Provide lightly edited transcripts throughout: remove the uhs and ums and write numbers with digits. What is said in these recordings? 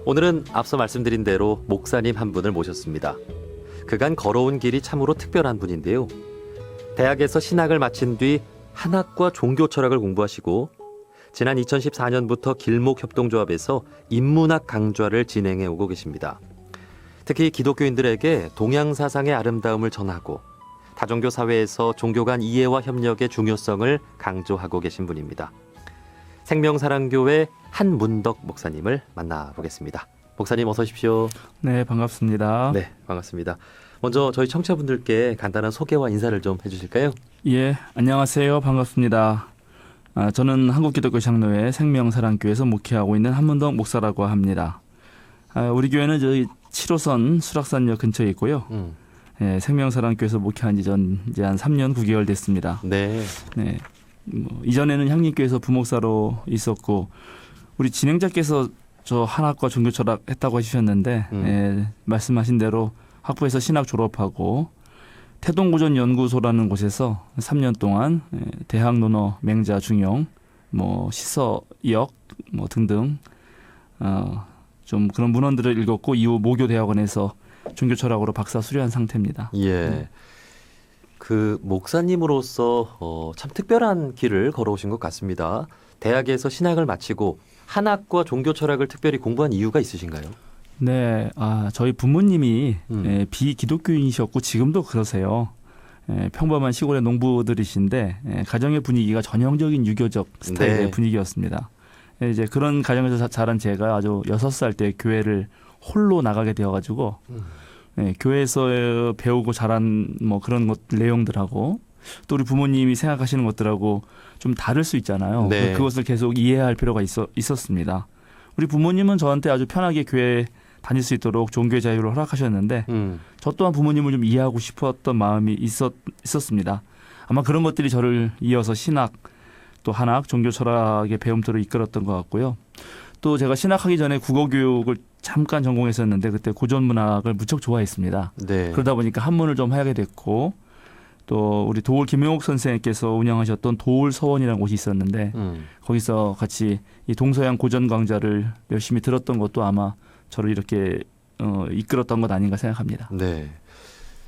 오늘은 앞서 말씀드린 대로 목사님 한 분을 모셨습니다. 그간 걸어온 길이 참으로 특별한 분인데요. 대학에서 신학을 마친 뒤 한학과 종교 철학을 공부하시고 지난 2014년부터 길목협동조합에서 인문학 강좌를 진행해 오고 계십니다. 특히 기독교인들에게 동양 사상의 아름다움을 전하고 다종교 사회에서 종교 간 이해와 협력의 중요성을 강조하고 계신 분입니다. 생명사랑교회 한문덕 목사님을 만나보겠습니다. 목사님 어서 오십시오. 네, 반갑습니다. 네, 반갑습니다. 먼저 저희 청취자분들께 간단한 소개와 인사를 좀 해주실까요? 예, 안녕하세요. 반갑습니다. 저는 한국기독교장로회 생명사랑교회에서 목회하고 있는 한문덕 목사라고 합니다. 우리 교회는 저희 7호선 수락산역 근처에 있고요. 예, 생명사랑교회에서 목회한 지 이제 한 3년 9개월 됐습니다. 네. 네. 이전에는 향림교회에서 부목사로 있었고 우리 진행자께서 저 한학과 종교철학 했다고 해주셨는데 예, 말씀하신 대로 학부에서 신학 졸업하고 태동고전연구소라는 곳에서 3년 동안 대학 논어, 맹자, 중용, 시서역 등등 좀 그런 문헌들을 읽었고 이후 모교대학원에서 종교철학으로 박사 수료한 상태입니다. 예. 그 목사님으로서 참 특별한 길을 걸어오신 것 같습니다. 대학에서 신학을 마치고 한학과 종교 철학을 특별히 공부한 이유가 있으신가요? 네, 저희 부모님이 비기독교인이셨고 지금도 그러세요. 평범한 시골의 농부들이신데 가정의 분위기가 전형적인 유교적 스타일의 네. 분위기였습니다. 이제 그런 가정에서 자란 제가 아주 6살 때 교회를 홀로 나가게 되어가지고 교회에서 배우고 자란 그런 내용들하고 또 우리 부모님이 생각하시는 것들하고 좀 다를 수 있잖아요. 네. 그것을 계속 이해할 필요가 있었습니다. 우리 부모님은 저한테 아주 편하게 교회 다닐 수 있도록 종교의 자유를 허락하셨는데 저 또한 부모님을 좀 이해하고 싶었던 마음이 있었습니다. 아마 그런 것들이 저를 이어서 신학 또 한학 종교 철학의 배움터로 이끌었던 것 같고요. 또 제가 신학하기 전에 국어교육을 잠깐 전공했었는데 그때 고전문학을 무척 좋아했습니다. 네. 그러다 보니까 한문을 좀 하게 됐고 또 우리 도올 김용옥 선생님께서 운영하셨던 도올 서원이라는 곳이 있었는데 거기서 같이 이 동서양 고전 강좌를 열심히 들었던 것도 아마 저를 이렇게 이끌었던 것 아닌가 생각합니다. 네.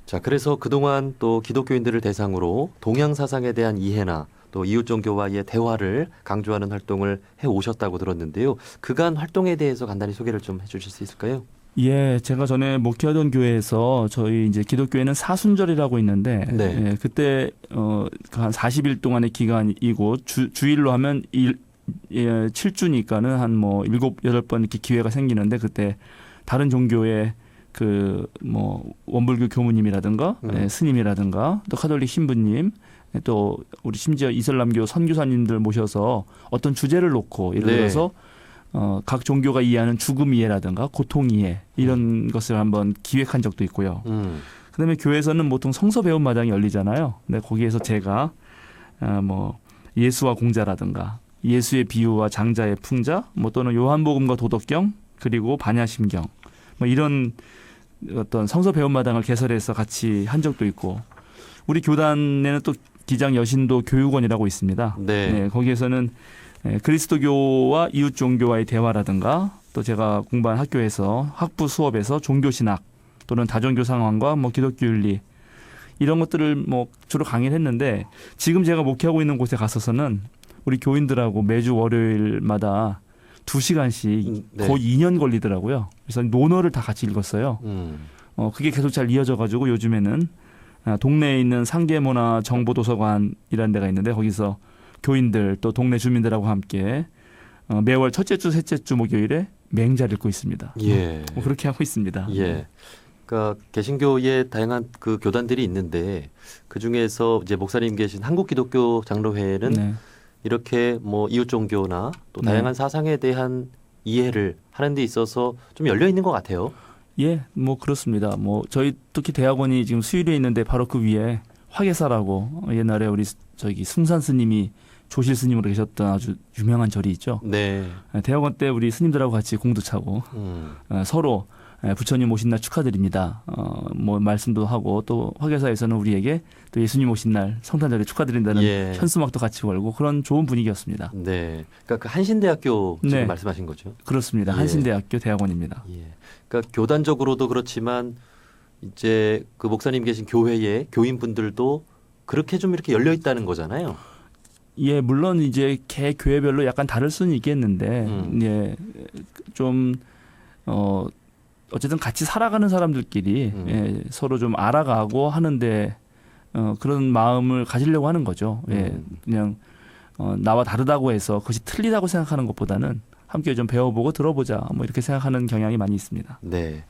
자, 그래서 그동안 또 기독교인들을 대상으로 동양 사상에 대한 이해나 또 이웃 종교와의 대화를 강조하는 활동을 해 오셨다고 들었는데요. 그간 활동에 대해서 간단히 소개를 좀 해주실 수 있을까요? 예, 제가 전에 목회하던 교회에서 저희 이제 기독교회는 사순절이라고 있는데 네. 그때 한 40일 동안의 기간이고 주일로 하면 7주니까는 한 7, 8번 이렇게 기회가 생기는데 그때 다른 종교의 원불교 교무님이라든가 스님이라든가 또 카톨릭 신부님 또 우리 심지어 이슬람교 선교사님들 모셔서 어떤 주제를 놓고 예를 들어서 각 종교가 이해하는 죽음 이해라든가 고통 이해 이런 것을 한번 기획한 적도 있고요. 그다음에 교회에서는 보통 성서 배움 마당이 열리잖아요. 근데 거기에서 제가 예수와 공자라든가 예수의 비유와 장자의 풍자 또는 요한복음과 도덕경 그리고 반야심경 이런 어떤 성서 배움 마당을 개설해서 같이 한 적도 있고 우리 교단에는 또 기장 여신도 교육원이라고 있습니다. 네. 거기에서는 그리스도교와 이웃 종교와의 대화라든가 또 제가 공부한 학교에서 학부 수업에서 종교신학 또는 다종교 상황과 기독교 윤리 이런 것들을 주로 강의를 했는데 지금 제가 목회하고 있는 곳에 가서서는 우리 교인들하고 매주 월요일마다 2시간씩 네. 거의 2년 걸리더라고요. 그래서 논어를 다 같이 읽었어요. 그게 계속 잘 이어져가지고 요즘에는 동네에 있는 상계문화 정보도서관이라는 데가 있는데 거기서 교인들 또 동네 주민들하고 함께 매월 첫째 주, 셋째 주 목요일에 맹자를 읽고 있습니다. 예. 그렇게 하고 있습니다. 예. 그러니까 개신교에 다양한 그 교단들이 있는데 그 중에서 이제 목사님 계신 한국기독교 장로회에는 네. 이렇게 이웃 종교나 또 다양한 사상에 대한 이해를 하는 데 있어서 좀 열려 있는 것 같아요. 예, 그렇습니다. 저희 특히 대학원이 지금 수유리에 있는데 바로 그 위에 화계사라고 옛날에 우리 순산 스님이 조실 스님으로 계셨던 아주 유명한 절이 있죠. 네. 대학원 때 우리 스님들하고 같이 공도 차고 서로 부처님 오신 날 축하드립니다. 뭐 말씀도 하고 또 화교사에서는 우리에게 또 예수님 오신 날 성탄절에 축하드린다는 예. 현수막도 같이 걸고 그런 좋은 분위기였습니다. 네. 그러니까 그 한신대학교 지금 네. 말씀하신 거죠? 그렇습니다. 예. 한신대학교 대학원입니다. 예. 그러니까 교단적으로도 그렇지만 이제 그 목사님 계신 교회의 교인분들도 그렇게 좀 이렇게 열려 있다는 거잖아요. 예, 물론 이제 개 교회별로 약간 다를 수는 있겠는데, 예, 좀 어쨌든 같이 살아가는 사람들끼리 예, 서로 좀 알아가고 하는데 그런 마음을 가지려고 하는 거죠. 예, 그냥 나와 다르다고 해서 그것이 틀리다고 생각하는 것보다는 함께 좀 배워보고 들어보자 뭐 이렇게 생각하는 경향이 많이 있습니다. 네.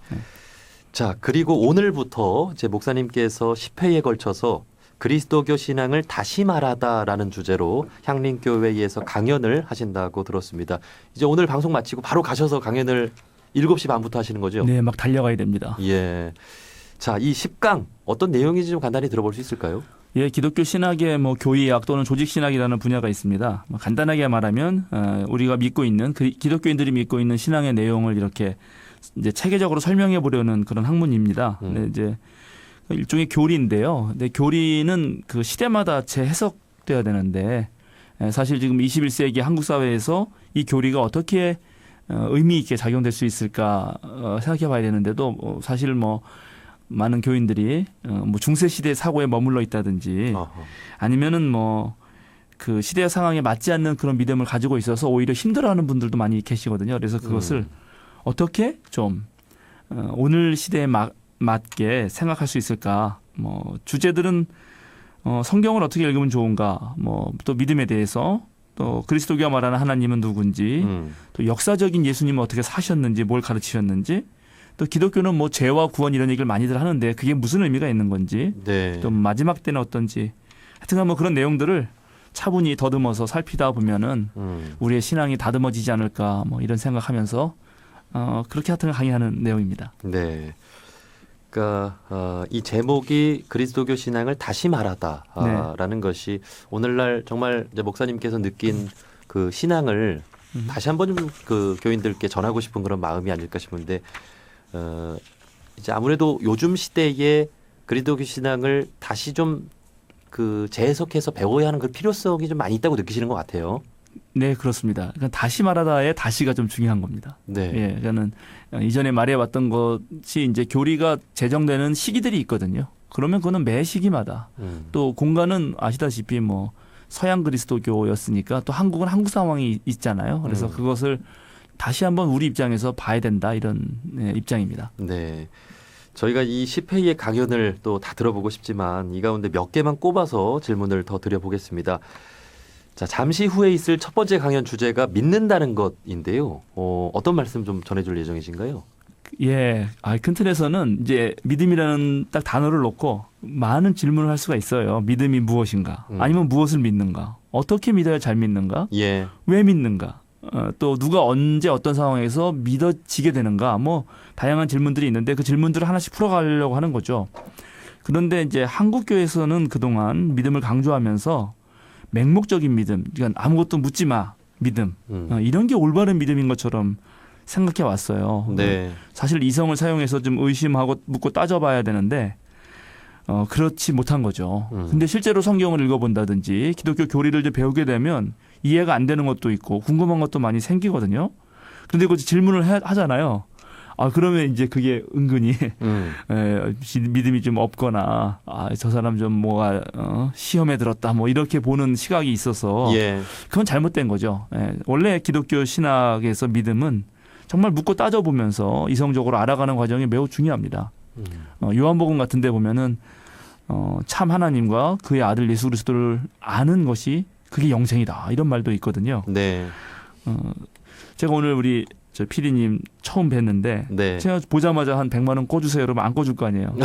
자, 그리고 오늘부터 제 목사님께서 10회에 걸쳐서 그리스도교 신앙을 다시 말하다라는 주제로 향림교회에서 강연을 하신다고 들었습니다. 이제 오늘 방송 마치고 바로 가셔서 강연을 7시 반부터 하시는 거죠? 네, 막 달려가야 됩니다. 예. 자, 이 10강 어떤 내용인지 좀 간단히 들어볼 수 있을까요? 예, 기독교 신학의 뭐 교의학 또는 조직 신학이라는 분야가 있습니다. 간단하게 말하면 우리가 믿고 있는 기독교인들이 믿고 있는 신앙의 내용을 이렇게 이제 체계적으로 설명해 보려는 그런 학문입니다. 근데 이제 일종의 교리인데요. 근데 교리는 그 시대마다 재해석돼야 되는데 사실 지금 21세기 한국 사회에서 이 교리가 어떻게 의미 있게 작용될 수 있을까 생각해 봐야 되는데도 사실 뭐 많은 교인들이 뭐 중세 시대 사고에 머물러 있다든지 아니면은 뭐 그 시대 상황에 맞지 않는 그런 믿음을 가지고 있어서 오히려 힘들어하는 분들도 많이 계시거든요. 그래서 그것을 어떻게 좀 오늘 시대에 맞게 생각할 수 있을까? 뭐 주제들은 성경을 어떻게 읽으면 좋은가? 뭐 또 믿음에 대해서 또 그리스도교가 말하는 하나님은 누군지 또 역사적인 예수님은 어떻게 사셨는지 뭘 가르치셨는지 또 기독교는 뭐 죄와 구원 이런 얘기를 많이들 하는데 그게 무슨 의미가 있는 건지 네. 또 마지막 때는 어떤지 하여튼 뭐 그런 내용들을 차분히 더듬어서 살피다 보면은 우리의 신앙이 다듬어지지 않을까 뭐 이런 생각하면서 그렇게 하여튼 강의하는 내용입니다. 네. 그러니까 이 제목이 그리스도교 신앙을 다시 말하다라는 것이 오늘날 정말 이제 목사님께서 느낀 그 신앙을 다시 한번 좀 그 교인들께 전하고 싶은 그런 마음이 아닐까 싶은데 이제 아무래도 요즘 시대에 그리스도교 신앙을 다시 좀 그 재해석해서 배워야 하는 그 필요성이 좀 많이 있다고 느끼시는 것 같아요. 네, 그렇습니다. 그러니까 다시 말하다의 다시가 좀 중요한 겁니다. 네. 예, 저는 이전에 말해왔던 것이 이제 교리가 제정되는 시기들이 있거든요. 그러면 그거는 매 시기마다 또 공간은 아시다시피 뭐 서양 그리스도교였으니까 또 한국은 한국 상황이 있잖아요. 그래서 그것을 다시 한번 우리 입장에서 봐야 된다 이런 입장입니다. 네. 저희가 이 10회의 강연을 또 다 들어보고 싶지만 이 가운데 몇 개만 꼽아서 질문을 더 드려보겠습니다. 자, 잠시 후에 있을 첫 번째 강연 주제가 믿는다는 것인데요. 어떤 말씀 좀 전해줄 예정이신가요? 예, 큰 틀에서는 이제 믿음이라는 딱 단어를 놓고 많은 질문을 할 수가 있어요. 믿음이 무엇인가? 아니면 무엇을 믿는가? 어떻게 믿어야 잘 믿는가? 예. 왜 믿는가? 또 누가 언제 어떤 상황에서 믿어지게 되는가? 뭐 다양한 질문들이 있는데 그 질문들을 하나씩 풀어가려고 하는 거죠. 그런데 이제 한국교회에서는 그동안 믿음을 강조하면서 맹목적인 믿음, 그러니까 아무것도 묻지 마 믿음, 이런 게 올바른 믿음인 것처럼 생각해 왔어요. 네. 사실 이성을 사용해서 좀 의심하고 묻고 따져봐야 되는데 그렇지 못한 거죠. 근데 실제로 성경을 읽어본다든지 기독교 교리를 좀 배우게 되면 이해가 안 되는 것도 있고 궁금한 것도 많이 생기거든요. 그런데 그 질문을 하잖아요. 그러면 이제 그게 은근히 믿음이 좀 없거나 저 사람 좀 뭐가 시험에 들었다 뭐 이렇게 보는 시각이 있어서 예. 그건 잘못된 거죠. 원래 기독교 신학에서 믿음은 정말 묻고 따져보면서 이성적으로 알아가는 과정이 매우 중요합니다. 요한복음 같은 데 보면은 참 하나님과 그의 아들 예수 그리스도를 아는 것이 그게 영생이다 이런 말도 있거든요. 네. 제가 오늘 우리 저 PD님 처음 뵀는데 네. 제가 보자마자 한 100만 원 꿔주세요 그러면 안 꿔줄 거 아니에요.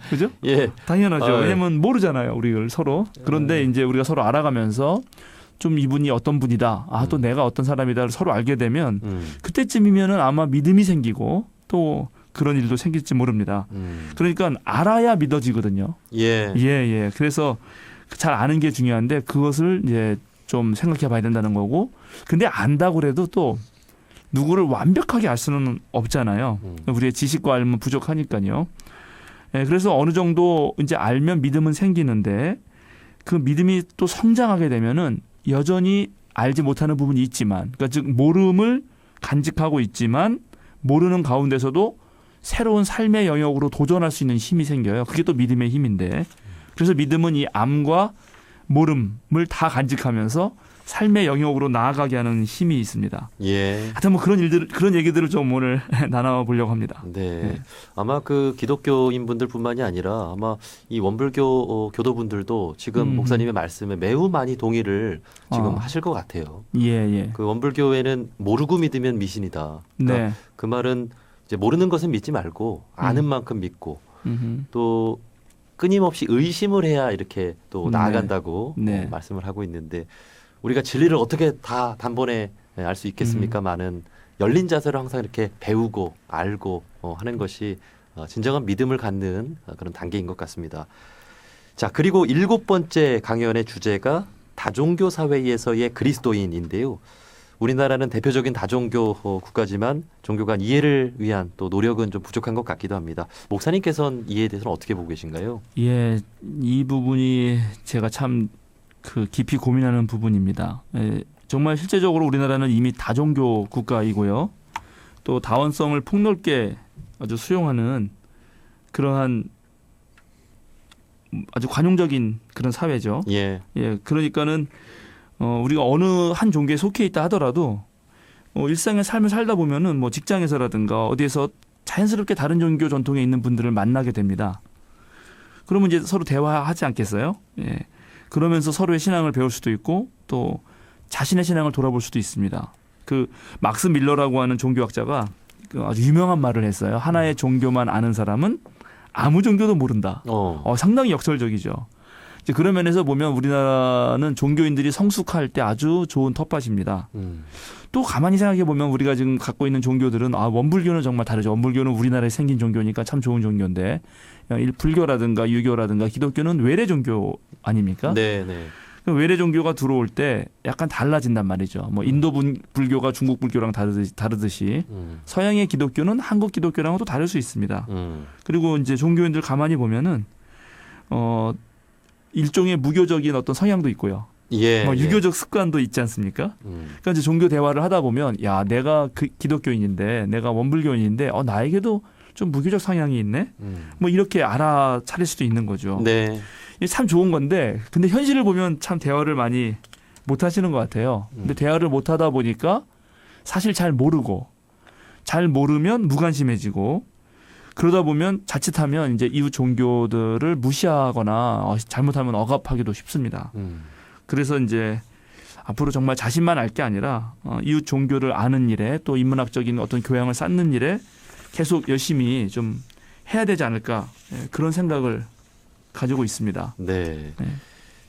그죠? 예. 당연하죠. 왜냐면 모르잖아요. 우리를 서로. 그런데 이제 우리가 서로 알아가면서 좀 이분이 어떤 분이다. 또 내가 어떤 사람이다를 서로 알게 되면 그때쯤이면은 아마 믿음이 생기고 또 그런 일도 생길지 모릅니다. 그러니까 알아야 믿어지거든요. 예. 예. 그래서 잘 아는 게 중요한데 그것을 이제 좀 생각해 봐야 된다는 거고. 근데 안다고 그래도 또 누구를 완벽하게 알 수는 없잖아요. 음. 우리의 지식과 알면 부족하니까요. 예, 그래서 어느 정도 이제 알면 믿음은 생기는데 그 믿음이 또 성장하게 되면은 여전히 알지 못하는 부분이 있지만, 그러니까 즉 모름을 간직하고 있지만 모르는 가운데서도 새로운 삶의 영역으로 도전할 수 있는 힘이 생겨요. 그게 또 믿음의 힘인데, 그래서 믿음은 이 암과 모름을 다 간직하면서 삶의 영역으로 나아가게 하는 힘이 있습니다. 예. 하여튼 뭐 그런 얘기들을 좀 오늘 나눠보려고 합니다. 네. 네. 아마 그 기독교인 분들뿐만이 아니라 아마 이 원불교 교도분들도 지금 목사님의 말씀에 매우 많이 동의를 지금 하실 것 같아요. 예. 그 원불교에는 모르고 믿으면 미신이다. 그러니까 네. 그 말은 이제 모르는 것은 믿지 말고 아는 만큼 믿고 또 끊임없이 의심을 해야 이렇게 또 네. 나아간다고 네. 말씀을 하고 있는데, 우리가 진리를 어떻게 다 단번에 알 수 있겠습니까마는 열린 자세로 항상 이렇게 배우고 알고 하는 것이 진정한 믿음을 갖는 그런 단계인 것 같습니다. 자, 그리고 7번째 강연의 주제가 다종교 사회에서의 그리스도인인데요. 우리나라는 대표적인 다종교 국가지만 종교 간 이해를 위한 또 노력은 좀 부족한 것 같기도 합니다. 목사님께서는 이해에 대해서는 어떻게 보고 계신가요? 예, 이 부분이 제가 참 그 깊이 고민하는 부분입니다. 예, 정말 실제적으로 우리나라는 이미 다종교 국가이고요. 또 다원성을 폭넓게 아주 수용하는 그러한 아주 관용적인 그런 사회죠. 예. 예, 그러니까는 우리가 어느 한 종교에 속해 있다 하더라도 일상의 삶을 살다 보면은 뭐 직장에서라든가 어디에서 자연스럽게 다른 종교 전통에 있는 분들을 만나게 됩니다. 그러면 이제 서로 대화하지 않겠어요? 예. 그러면서 서로의 신앙을 배울 수도 있고 또 자신의 신앙을 돌아볼 수도 있습니다. 그 막스 밀러라고 하는 종교학자가 그 아주 유명한 말을 했어요. 하나의 종교만 아는 사람은 아무 종교도 모른다. 상당히 역설적이죠. 이제 그런 면에서 보면 우리나라는 종교인들이 성숙할 때 아주 좋은 텃밭입니다. 또 가만히 생각해 보면 우리가 지금 갖고 있는 종교들은 원불교는 정말 다르죠. 원불교는 우리나라에 생긴 종교니까 참 좋은 종교인데 불교라든가 유교라든가 기독교는 외래 종교 아닙니까? 네. 외래 종교가 들어올 때 약간 달라진단 말이죠. 뭐 인도 불교가 중국 불교랑 다르듯이 서양의 기독교는 한국 기독교랑은 또 다를 수 있습니다. 그리고 이제 종교인들 가만히 보면은 일종의 무교적인 어떤 성향도 있고요. 예. 유교적 습관도 있지 않습니까? 그러니까 이제 종교 대화를 하다 보면 야, 내가 기독교인인데 내가 원불교인인데 나에게도 좀 무교적 성향이 있네. 뭐 이렇게 알아차릴 수도 있는 거죠. 네. 이게 참 좋은 건데 근데 현실을 보면 참 대화를 많이 못 하시는 것 같아요. 근데 대화를 못 하다 보니까 사실 잘 모르면 무관심해지고 그러다 보면 자칫하면 이제 이웃 종교들을 무시하거나 잘못하면 억압하기도 쉽습니다. 그래서 이제 앞으로 정말 자신만 알 게 아니라 이웃 종교를 아는 일에 또 인문학적인 어떤 교양을 쌓는 일에 계속 열심히 좀 해야 되지 않을까 그런 생각을 가지고 있습니다. 네.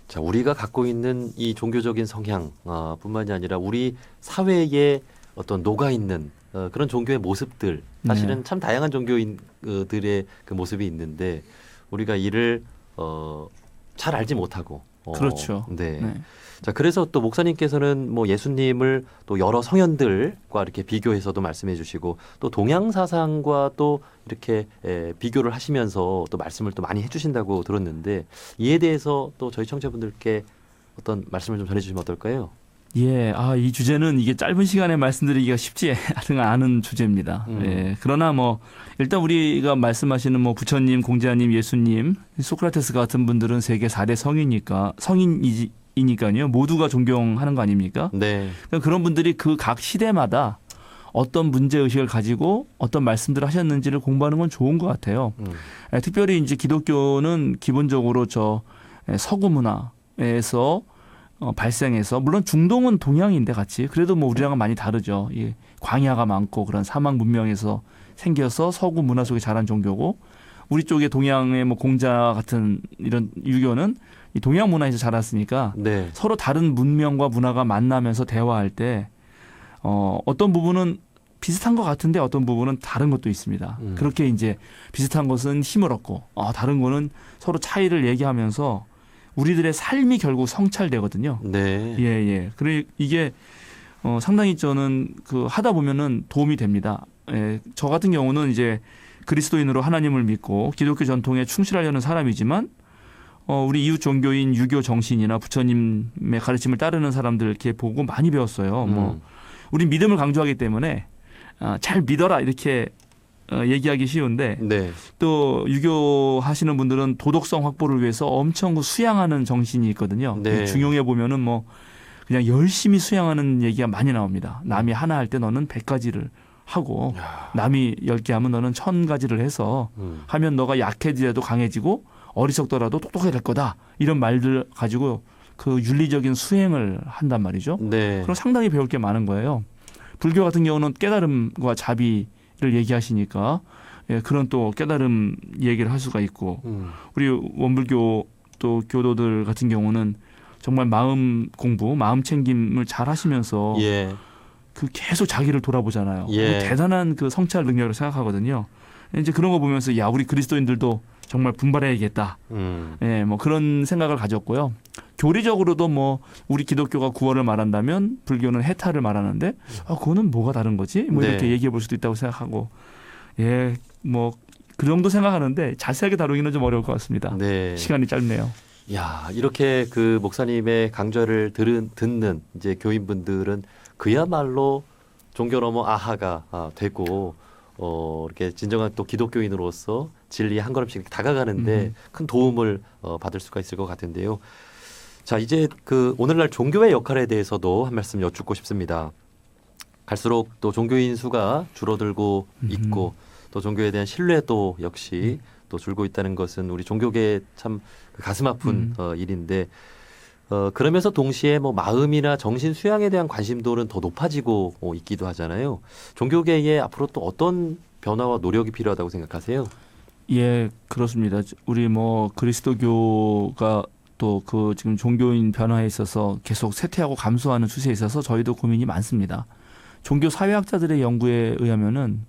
자, 우리가 갖고 있는 이 종교적인 성향 뿐만이 아니라 우리 사회에 어떤 녹아 있는 그런 종교의 모습들 사실은 참 다양한 종교인들의 그 모습이 있는데 우리가 이를 잘 알지 못하고 그렇죠. 네. 자, 그래서 또 목사님께서는 뭐 예수님을 또 여러 성현들과 이렇게 비교해서도 말씀해 주시고 또 동양 사상과 또 이렇게 비교를 하시면서 또 말씀을 또 많이 해 주신다고 들었는데 이에 대해서 또 저희 청취자분들께 어떤 말씀을 좀 전해 주시면 어떨까요? 예, 이 주제는 이게 짧은 시간에 말씀드리기가 쉽지 않은 주제입니다. 예, 그러나 뭐 일단 우리가 말씀하시는 뭐 부처님, 공자님, 예수님, 소크라테스 같은 분들은 세계 4대 성인이니까요. 모두가 존경하는 거 아닙니까? 네. 그러니까 그런 분들이 그 각 시대마다 어떤 문제 의식을 가지고 어떤 말씀들을 하셨는지를 공부하는 건 좋은 것 같아요. 특별히 이제 기독교는 기본적으로 서구 문화에서 발생해서 물론 중동은 동양인데 같이 그래도 뭐 우리랑은 많이 다르죠. 이 광야가 많고 그런 사막 문명에서 생겨서 서구 문화 속에 자란 종교고 우리 쪽에 동양의 뭐 공자 같은 이런 유교는 이 동양 문화에서 자랐으니까 네. 서로 다른 문명과 문화가 만나면서 대화할 때 어떤 부분은 비슷한 것 같은데 어떤 부분은 다른 것도 있습니다. 그렇게 이제 비슷한 것은 힘을 얻고 다른 거는 서로 차이를 얘기하면서 우리들의 삶이 결국 성찰되거든요. 네. 예. 그래 이게 상당히 저는 그 하다 보면은 도움이 됩니다. 예, 저 같은 경우는 이제 그리스도인으로 하나님을 믿고 기독교 전통에 충실하려는 사람이지만 우리 이웃 종교인 유교 정신이나 부처님의 가르침을 따르는 사람들 이렇게 보고 많이 배웠어요. 뭐 우리 믿음을 강조하기 때문에 잘 믿어라 이렇게 얘기하기 쉬운데 네. 또 유교 하시는 분들은 도덕성 확보를 위해서 엄청 그 수양하는 정신이 있거든요. 네. 중용에 보면은 뭐 그냥 열심히 수양하는 얘기가 많이 나옵니다. 남이 하나 할 때 너는 100가지를 하고 남이 10개 하면 너는 1000가지를 해서 하면 너가 약해지더라도 강해지고 어리석더라도 똑똑해야 될 거다. 이런 말들 가지고 그 윤리적인 수행을 한단 말이죠. 네. 그럼 상당히 배울 게 많은 거예요. 불교 같은 경우는 깨달음과 자비를 얘기하시니까 그런 또 깨달음 얘기를 할 수가 있고 우리 원불교 또 교도들 같은 경우는 정말 마음 공부, 마음 챙김을 잘 하시면서 예. 그 계속 자기를 돌아보잖아요. 예. 대단한 그 성찰 능력을 생각하거든요. 이제 그런 거 보면서 야 우리 그리스도인들도 정말 분발해야겠다. 예, 뭐 그런 생각을 가졌고요. 교리적으로도 뭐 우리 기독교가 구원을 말한다면 불교는 해탈을 말하는데 그거는 뭐가 다른 거지? 뭐 이렇게 네. 얘기해 볼 수도 있다고 생각하고 예, 뭐 그 정도 생각하는데 자세하게 다루기는 좀 어려울 것 같습니다. 네. 시간이 짧네요. 야, 이렇게 그 목사님의 강좌를 듣는 이제 교인분들은 그야말로 종교 넘어 아하가 되고 이렇게 진정한 또 기독교인으로서 진리에 한 걸음씩 다가가는데 큰 도움을 받을 수가 있을 것 같은데요. 자, 이제 그 오늘날 종교의 역할에 대해서도 한 말씀 여쭙고 싶습니다. 갈수록 또 종교인 수가 줄어들고 있고 또 종교에 대한 신뢰도 역시 또 줄고 있다는 것은 우리 종교계에 참 가슴 아픈 일인데 그러면서 동시에 뭐 마음이나 정신 수양에 대한 관심도는 더 높아지고 있기도 하잖아요. 종교계에 앞으로 또 어떤 변화와 노력이 필요하다고 생각하세요? 예, 그렇습니다. 우리 뭐 그리스도교가 또 그 지금 종교인 변화에 있어서 계속 쇠퇴하고 감소하는 추세에 있어서 저희도 고민이 많습니다. 종교 사회학자들의 연구에 의하면은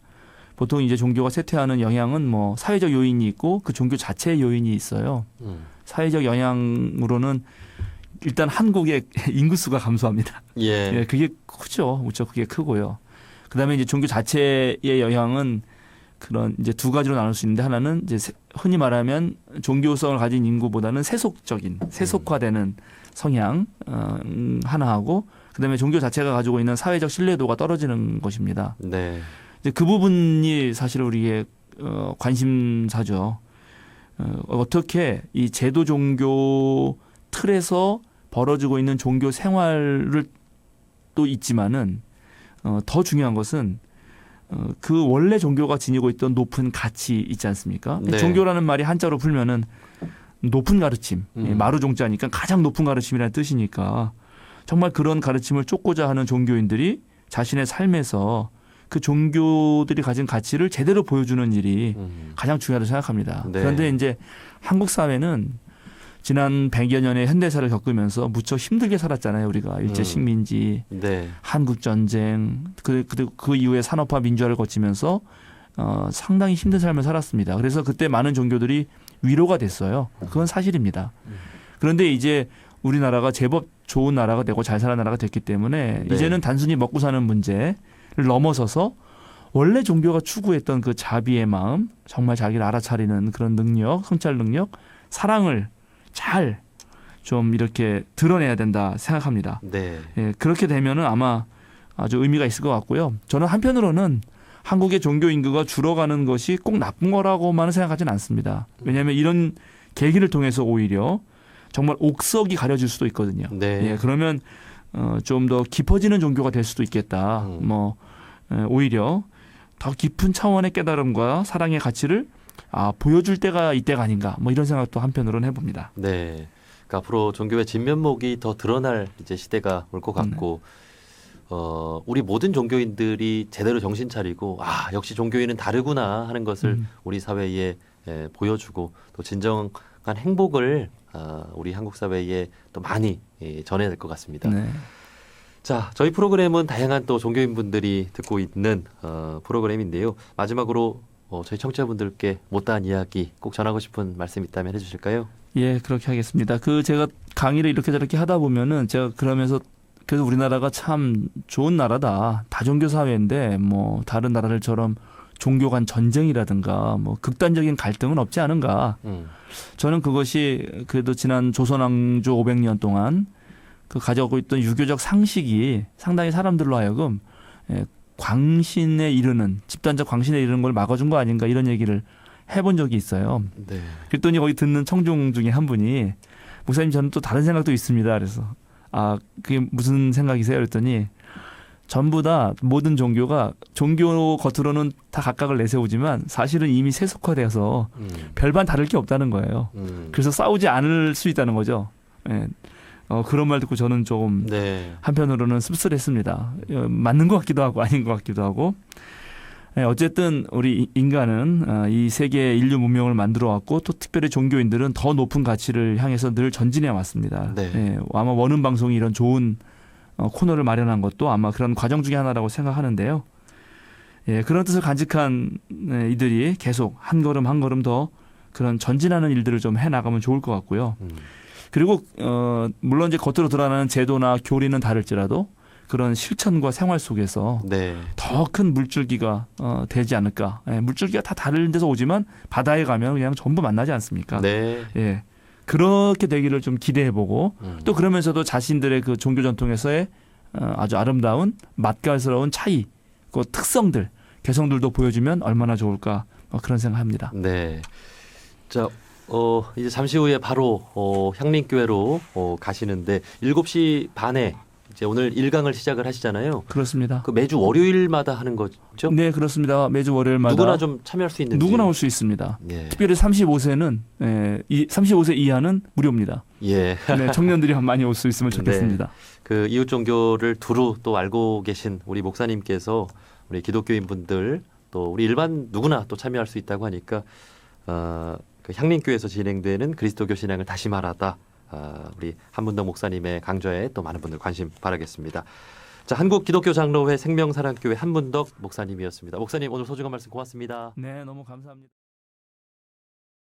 보통 이제 종교가 쇠퇴하는 영향은 뭐 사회적 요인이 있고 그 종교 자체의 요인이 있어요. 사회적 영향으로는 일단 한국의 인구수가 감소합니다. 예. 예, 그게 크죠. 무척 그게 크고요. 그다음에 이제 종교 자체의 영향은 그런 이제 두 가지로 나눌 수 있는데 하나는 이제 흔히 말하면 종교성을 가진 인구보다는 세속적인 세속화되는 성향 하나하고 그다음에 종교 자체가 가지고 있는 사회적 신뢰도가 떨어지는 것입니다. 네. 이제 그 부분이 사실 우리의 관심사죠. 어떻게 이 제도 종교 틀에서 벌어지고 있는 종교 생활을 또 있지만은 더 중요한 것은 그 원래 종교가 지니고 있던 높은 가치 있지 않습니까? 네. 종교라는 말이 한자로 풀면은 높은 가르침, 마루종자니까 가장 높은 가르침이라는 뜻이니까 정말 그런 가르침을 쫓고자 하는 종교인들이 자신의 삶에서 그 종교들이 가진 가치를 제대로 보여주는 일이 가장 중요하다고 생각합니다. 네. 그런데 이제 한국 사회는 지난 100여 년의 현대사를 겪으면서 무척 힘들게 살았잖아요. 우리가 일제 식민지, 네. 한국 전쟁, 그리고 그 이후에 산업화 민주화를 거치면서 상당히 힘든 삶을 살았습니다. 그래서 그때 많은 종교들이 위로가 됐어요. 그건 사실입니다. 그런데 이제 우리나라가 제법 좋은 나라가 되고 잘 사는 나라가 됐기 때문에 네. 이제는 단순히 먹고 사는 문제를 넘어서서 원래 종교가 추구했던 그 자비의 마음, 정말 자기를 알아차리는 그런 능력, 성찰 능력, 사랑을 잘 좀 이렇게 드러내야 된다 생각합니다. 네. 예, 그렇게 되면은 아마 아주 의미가 있을 것 같고요. 저는 한편으로는 한국의 종교 인구가 줄어가는 것이 꼭 나쁜 거라고만은 생각하지는 않습니다. 왜냐하면 이런 계기를 통해서 오히려 정말 옥석이 가려질 수도 있거든요. 네. 예, 그러면 좀 더 깊어지는 종교가 될 수도 있겠다. 오히려 더 깊은 차원의 깨달음과 사랑의 가치를 보여줄 때가 이때가 아닌가. 뭐 이런 생각도 한편으로는 해봅니다. 네. 그러니까 앞으로 종교의 진면목이 더 드러날 이제 시대가 올 것 같고, 우리 모든 종교인들이 제대로 정신 차리고, 역시 종교인은 다르구나 하는 것을 우리 사회에 보여주고 또 진정한 행복을 우리 한국 사회에 또 많이 전해야 될 것 같습니다. 네. 자, 저희 프로그램은 다양한 또 종교인분들이 듣고 있는 프로그램인데요. 마지막으로 저희 청취자분들께 못다한 이야기 꼭 전하고 싶은 말씀 있다면 해주실까요? 예, 그렇게 하겠습니다. 제가 강의를 이렇게 저렇게 하다 보면은 제가 그러면서 그래서 우리나라가 참 좋은 나라다. 다종교 사회인데 뭐 다른 나라들처럼 종교 간 전쟁이라든가 뭐 극단적인 갈등은 없지 않은가. 저는 그것이 그래도 지난 조선 왕조 500년 동안 그 가져오고 있던 유교적 상식이 상당히 사람들로 하여금 광신에 이르는 집단적 광신에 이르는 걸 막아준 거 아닌가 이런 얘기를 해본 적이 있어요. 네. 그랬더니 거기 듣는 청중 중에 한 분이 목사님 저는 또 다른 생각도 있습니다. 그래서 아 그게 무슨 생각이세요? 그랬더니 전부 다 모든 종교가 종교 겉으로는 다 각각을 내세우지만 사실은 이미 세속화돼서 별반 다를 게 없다는 거예요. 그래서 싸우지 않을 수 있다는 거죠. 예. 그런 말 듣고 저는 조금 네. 한편으로는 씁쓸했습니다. 맞는 것 같기도 하고 아닌 것 같기도 하고. 예, 어쨌든 우리 인간은 이 세계 인류 문명을 만들어 왔고 또 특별히 종교인들은 더 높은 가치를 향해서 늘 전진해 왔습니다. 네. 예, 아마 원음 방송이 이런 좋은 코너를 마련한 것도 아마 그런 과정 중에 하나라고 생각하는데요. 예, 그런 뜻을 간직한 이들이 계속 한 걸음 한 걸음 더 그런 전진하는 일들을 좀 해나가면 좋을 것 같고요. 그리고 물론 이제 겉으로 드러나는 제도나 교리는 다를지라도 그런 실천과 생활 속에서 네. 더 큰 물줄기가 되지 않을까. 예, 물줄기가 다 다른 데서 오지만 바다에 가면 그냥 전부 만나지 않습니까? 네. 예, 그렇게 되기를 좀 기대해보고 또 그러면서도 자신들의 그 종교 전통에서의 아주 아름다운 맛깔스러운 차이, 그 특성들, 개성들도 보여주면 얼마나 좋을까 그런 생각합니다. 네. 자, 이제 잠시 후에 바로 향림교회로 가시는데 7시 반에 이제 오늘 1강을 시작을 하시잖아요. 그렇습니다. 그 매주 월요일마다 하는 거죠? 네, 그렇습니다. 매주 월요일마다 누구나 좀 참여할 수 있는지. 누구나 올 수 있습니다. 예. 특별히 35세는 35세 이하는 무료입니다. 예. 네, 청년들이 많이 올 수 있으면 좋겠습니다. 그 이웃 종교를 두루 또 알고 계신 우리 목사님께서 우리 기독교인 분들 또 우리 일반 누구나 또 참여할 수 있다고 하니까 그 향림교회에서 진행되는 그리스도교 신앙을 다시 말하다 우리 한문덕 목사님의 강좌에 또 많은 분들 관심 바라겠습니다. 자, 한국 기독교 장로회 생명사랑교회 한문덕 목사님이었습니다. 목사님 오늘 소중한 말씀 고맙습니다. 네, 너무 감사합니다.